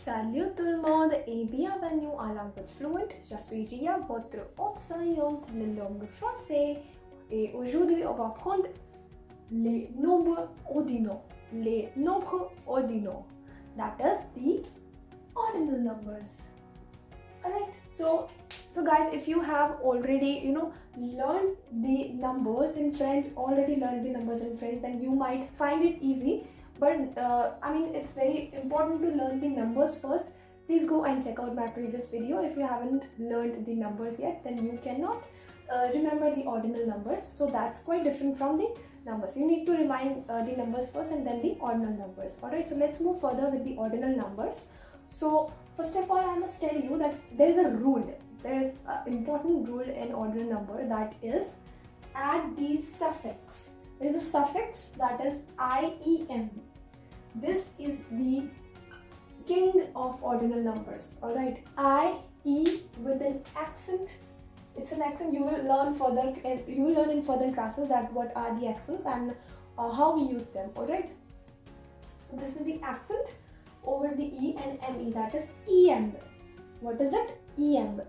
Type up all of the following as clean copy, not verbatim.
Salut tout le monde et bienvenue à Language Fluent. Je suis Ria, votre enseignante de langue français. Et aujourd'hui, on va prendre les nombres ordinaux. Les nombres ordinaux. That is the ordinal numbers. Alright, so guys, if you have already learned the numbers in French, then you might find it easy. But it's very important to learn the numbers first. Please go and check out my previous video. If you haven't learned the numbers yet, then you cannot remember the ordinal numbers. So that's quite different from the numbers. You need to remind the numbers first and then the ordinal numbers. Alright, so let's move further with the ordinal numbers. So first of all, I must tell you that there is a rule. There is an important rule in ordinal number, that is add the suffix. There is a suffix, that is IEM. This is the king of ordinal numbers. Alright, IE with an accent. It's an accent. You will learn further. You will learn in further classes that what are the accents and how we use them. Alright. So this is the accent over the E and ME. That is EM. What is it? EM.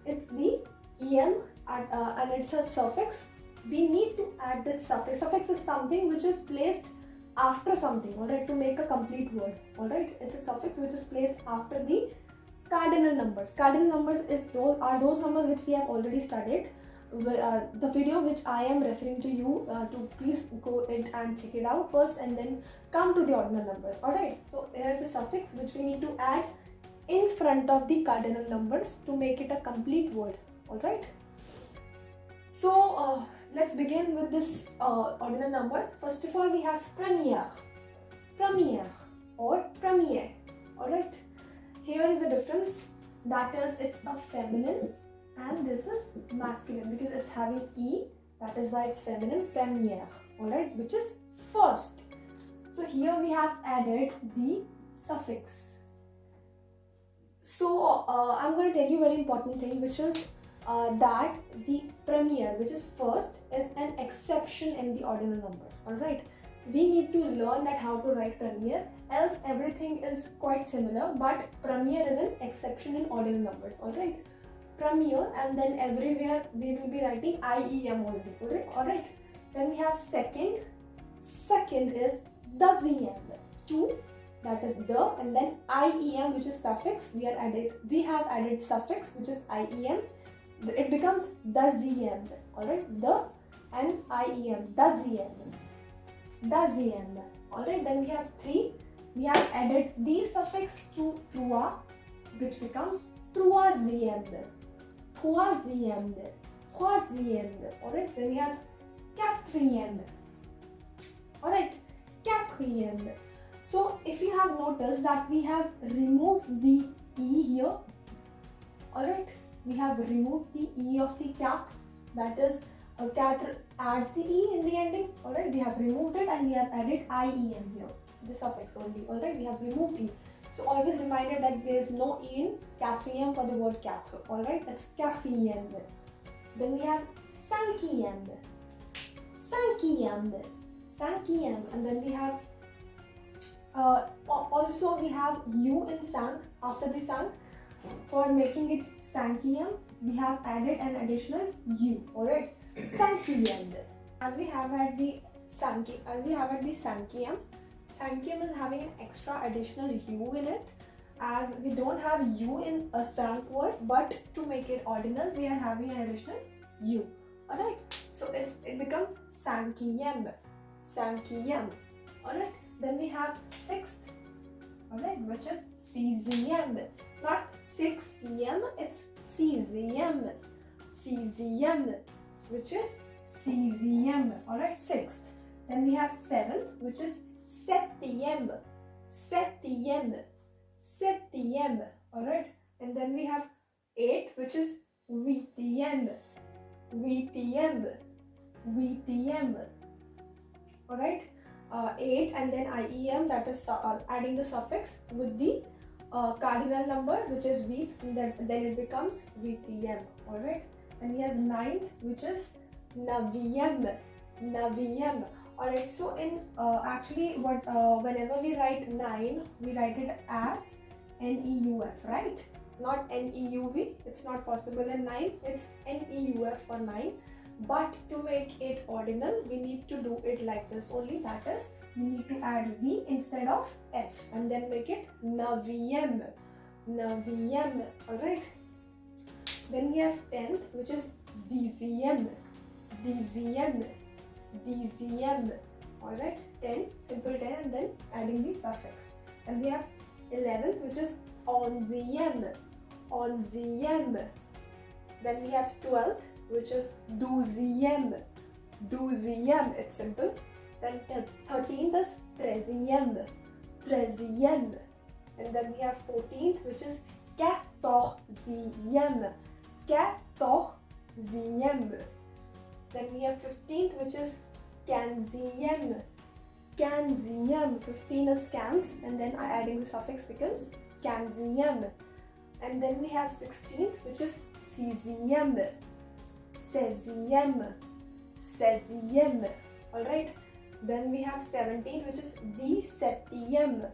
It's the EM and it's a suffix. We need to add this suffix. Suffix is something which is placed after something, alright, to make a complete word. Alright, it's a suffix which is placed after the cardinal numbers. Cardinal numbers are those numbers which we have already studied. The video which I am referring to you to, please go in and check it out first and then come to the ordinal numbers. Alright, so here's the suffix which we need to add in front of the cardinal numbers to make it a complete word. Alright, so let's begin with this ordinal numbers. First of all, we have première or première. Alright, here is the difference, that is it's a feminine and this is masculine because it's having E, that is why it's feminine, première. Alright, which is first. So here we have added the suffix. So I'm going to tell you a very important thing, which is that the première, which is first, is an exception in the ordinal numbers. Alright, we need to learn that how to write première, else everything is quite similar, but première is an exception in ordinal numbers. Alright, première, and then everywhere we will be writing IEM only. Alright, then we have second. Second is deuxième. Two, that is the, and then IEM, which is suffix. We have added suffix, which is IEM. It becomes deuxième. Alright, the and IEM, deuxième. Alright, then we have three. We have added the suffix to trois, which becomes troisième. Alright, then we have quatrième. Alright, quatrième. So if you have noticed that we have removed the E here. Alright, we have removed the E of the quatre, that is quatre adds the E in the ending. Alright, we have removed it and we have added IEM here, the suffix only. Alright, we have removed E. So always reminded that there is no E in quatrième for the word quatre. Alright, that's quatrième. Then we have cinquième, and then we have also we have U in cinq. After the cinq, for making it cinquième, we have added an additional U. Alright, cinquième. As we have at the cinquième, cinquième is having an extra additional U in it, as we don't have U in a cinq word, but to make it ordinal, we are having an additional U. Alright, so it becomes cinquième. Alright, then we have sixth. Alright, which is sixième. Not sixtième, it's sixième, which is sixième. Alright, sixth. Then we have seventh, which is septième. Alright, and then we have eighth, which is huitième. Alright, 8 and then IEM, that is adding the suffix with the cardinal number, which is huit, then it becomes huitième. Alright, then we have ninth, which is neuvième. Alright, so in actually whenever we write 9, we write it as NEUF, right? Not NEUV. It's not possible in 9. It's NEUF for 9. But to make it ordinal, we need to do it like this only. That is, we need to add V instead of F and then make it NAVIEM. NAVIEM. Alright. Then we have 10th, which is DZM. DZM. DZM. Alright. 10, simple 10, and then adding the suffix. And we have 11th, which is ONZIEM. ONZIEM. Then we have 12th, which is DUZIEM. DUZIEM. It's simple. Then 13th is TREZIEM. TREZIEM. And then we have 14th, which is QUATORZIEM. QUATORZIEM. Then we have 15th, which is QUINZIEM. QUINZIEM. 15 is cans, and then adding the suffix becomes QUINZIEM. And then we have 16th, which is SEZIEM. SEZIEM. SEZIEM. Alright. Then we have 17th, which is DSETIEM.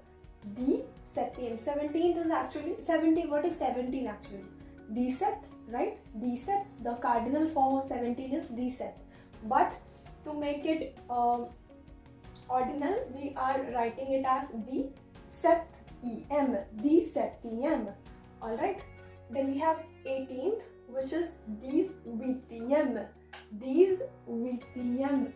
DSETIEM. 17th is actually 17. What is 17 actually? DSET, right? DSET. The cardinal form of 17 is DSET. But to make it ordinal, we are writing it as DSETIEM. DSETIEM. Alright. Then we have 18th, which is DISVITIEM. DISVITIEM.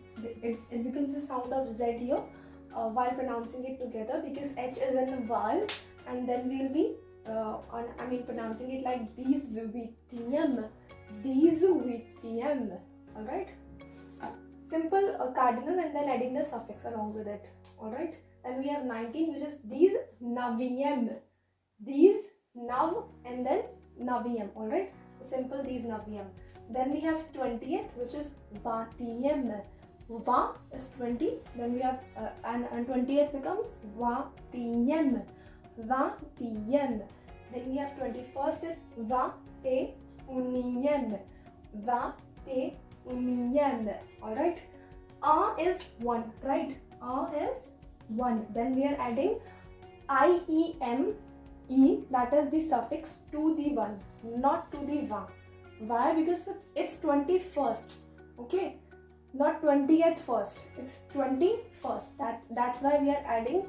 It becomes the sound of Z here while pronouncing it together, because H is in a vowel, and then we'll be pronouncing it like DISVITIEM. DISVITIEM. Alright. Simple cardinal and then adding the suffix along with it. Alright. Then we have 19, which is DISNAVIEM. DISNAV and then NAVIEM. Alright. Simple DISNAVIEM. Then we have 20th, which is VATIEM. Va is 20. Then we have and 20th becomes VATIEM. VATIEM. Then we have 21st is VATEUNIEM. VATEUNIEM. Alright. A is 1, right? A is 1. Then we are adding IEM. E, that is the suffix, to the 1, not to the va. Why? Because it's 21st. Okay, not 20th first. It's 21st. That's why we are adding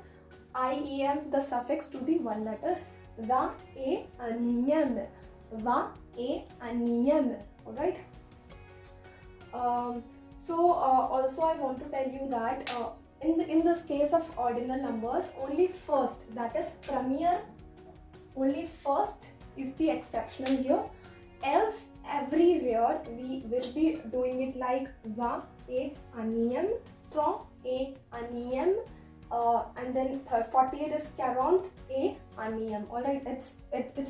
IEM, the suffix, to the 1. That is va e aniyam. Va e aniyam. Alright. Also I want to tell you that in this case of ordinal numbers, only first, that is premier. Only first is the exceptional here. Else everywhere we will be doing it like va e aniyam, tro e aniyam, and then 40th is karonth e aniyam. Alright, it's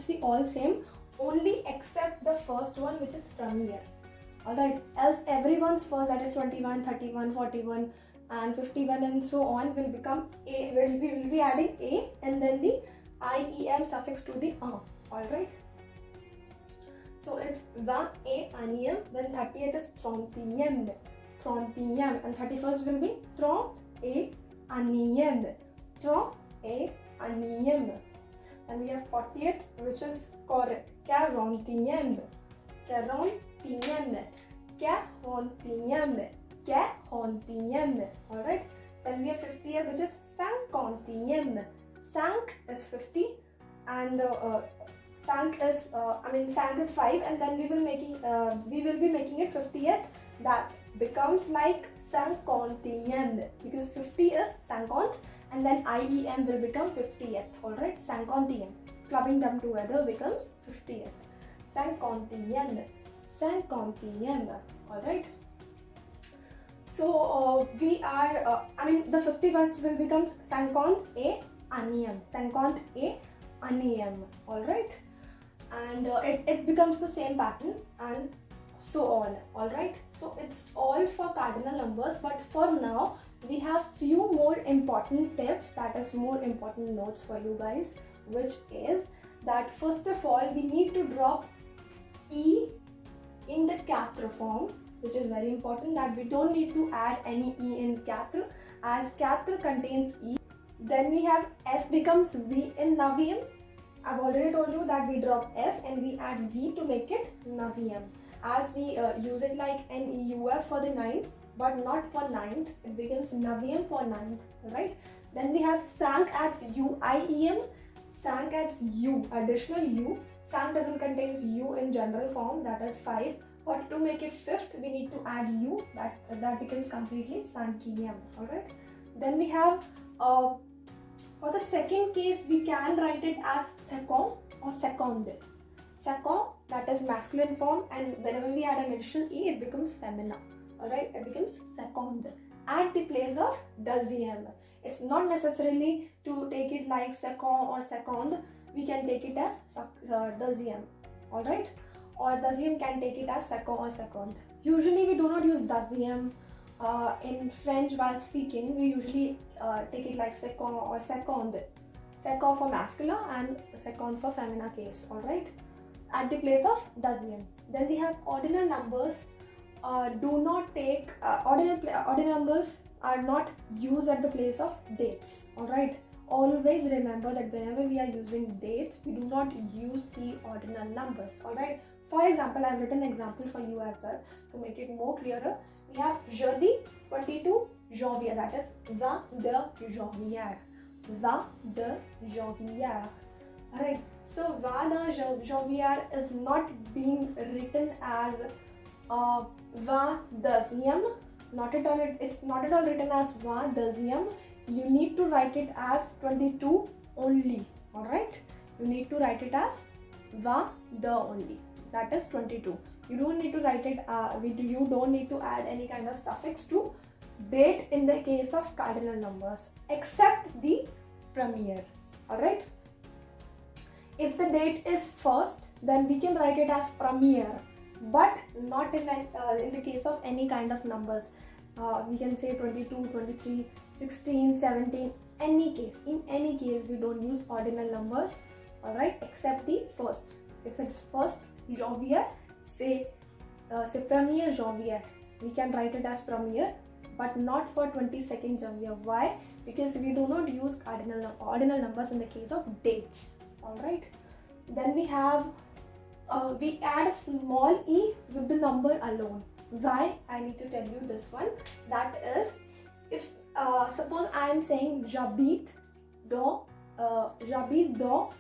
the all same, only except the first one, which is premier. Alright, else everyone's first, that is 21, 31, 41 and 51 and so on, will become a. We will be adding a and then the IEM suffix to the a. Alright. So it's va e aniyam. Then 30th is trontiyem. Trontiyem. And 31st will be tront e aniyem. Tront e aniyem. And we have 40th, which is karontiyem. Karontiyem. Karontiyem. Karontiyem. Alright. Then we have 50th, which is sankontiyem. Sank is 50 and sank is 5, and then we will be making it 50th. That becomes like sankontiyem, because 50 is sankont and then IEM will become 50th. Alright, sankontiyem. Clubbing them together becomes 50th. Sankontiyem. Sankontiyem. Alright. So we are the 51st will become sankont e aniyam. Sankont e aniyam. Alright. And it becomes the same pattern and so on. Alright. So it's all for cardinal numbers, but for now we have few more important tips, that is more important notes for you guys, which is that first of all we need to drop E in the quatre form, which is very important, that we don't need to add any E in quatre, as quatre contains E. Then we have F becomes V in NAVIEM. I've already told you that we drop F and we add V to make it Naviyam. As we use it like NEUF for the ninth, but not for ninth, it becomes Naviyam for ninth, right? Then we have Sank adds UIEM, Sank adds U, additional U. Sank doesn't contain U in general form, that is 5. But to make it fifth, we need to add U, that becomes completely Sankiyam, alright? Then we have, for the second case, we can write it as Sekon or Sekonde. Sekon, that is masculine form, and whenever we add an additional E, it becomes femina, alright? It becomes Sekonde at the place of deuxième. It's not necessarily to take it like Sekon or Seconde, we can take it as deuxième, alright? Or deuxième can take it as second or seconde. Usually we do not use deuxième in French while speaking. We usually take it like second or seconde. Second for masculine and second for feminine case, alright? At the place of deuxième. Then we have ordinal numbers. Do not take, ordinal numbers are not used at the place of dates, alright? Always remember that whenever we are using dates, we do not use the ordinal numbers, alright? For example, I have written an example for you as well to make it more clearer. We have jeudi 22 janvier, that is 22 janvier. 22 janvier. Alright, so 22 janvier is not being written as 22e, not at all, it's not at all written as 22e. You need to write it as 22 only, alright? You need to write it as 22 only, that is 22. You don't need to write it, you don't need to add any kind of suffix to date in the case of cardinal numbers, except the premier, alright? If the date is first, then we can write it as premier, but not in the case of any kind of numbers. We can say 22, 23, 16, 17, any case. In any case, we don't use ordinal numbers, alright, except the first. If it's first janvier, say premier janvier, we can write it as premier, but not for 22nd janvier. Why? Because we do not use ordinal numbers in the case of dates, alright. Then we have, we add a small e with the number alone. Why? I need to tell you this one. That is, if suppose I am saying j'habite dans 18,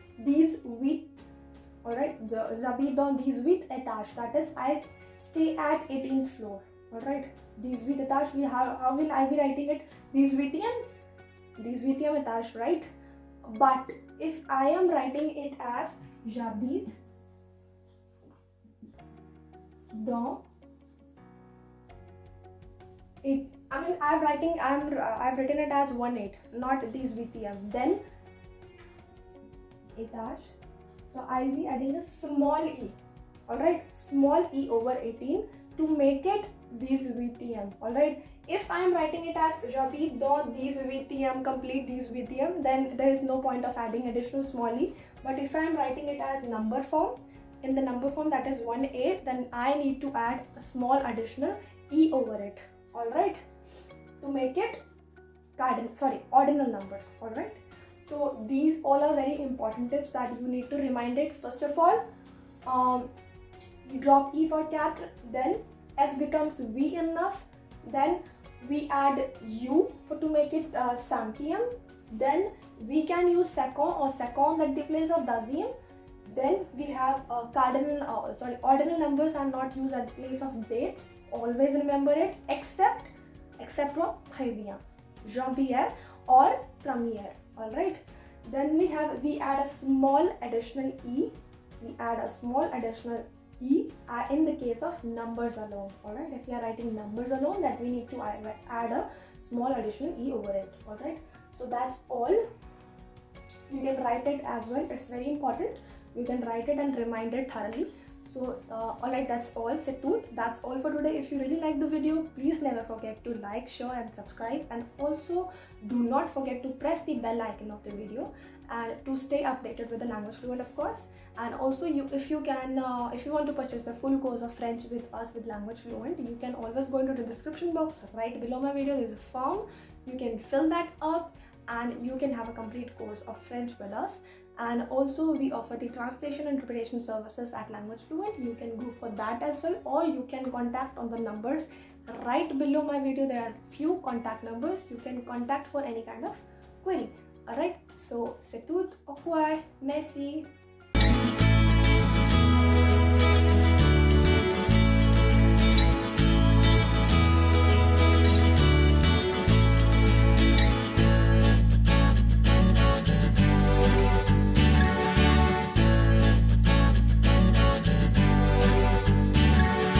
alright, j'habite dans 18 étages, that is I stay at 18th floor, alright. 18 étages, how will I be writing it? 18e étage, right? But if I am writing it as j'habite dans it, I mean I've written it as 18, not 18, then étage, so I'll be adding a small e, alright, small e over 18 to make it 18, alright. If I am writing it as j'habite dans 18, complete 18, then there is no point of adding additional small e. But if I am writing it as number form, in the number form that is 18, then I need to add a small additional e over it, alright, to make it ordinal numbers, alright. So these all are very important tips that you need to remind it. First of all, we drop e for quatre, then f becomes v enough, then we add u to make it Sankiyam, then we can use second or second at the place of deuxième. Then we have ordinal numbers are not used at the place of dates. Always remember it, except for très bien, janvier or premier, alright. Then we add a small additional e. We add a small additional e in the case of numbers alone, alright. If we are writing numbers alone, then we need to add a small additional e over it, alright. So that's all. You can write it as well, it's very important. You can write it and remind it thoroughly. So alright, that's all. Setut, that's all for today. If you really like the video, please never forget to like, share and subscribe, and also do not forget to press the bell icon of the video and to stay updated with the Language Fluent, of course. And also if you want to purchase the full course of French with us with Language Fluent, you can always go into the description box right below my video. There's a form, you can fill that up and you can have a complete course of French with us. And also we offer the translation and preparation services at Language Fluent. You can go for that as well, or you can contact on the numbers right below my video. There are few contact numbers. You can contact for any kind of query. Alright, so c'est tout, au revoir, merci.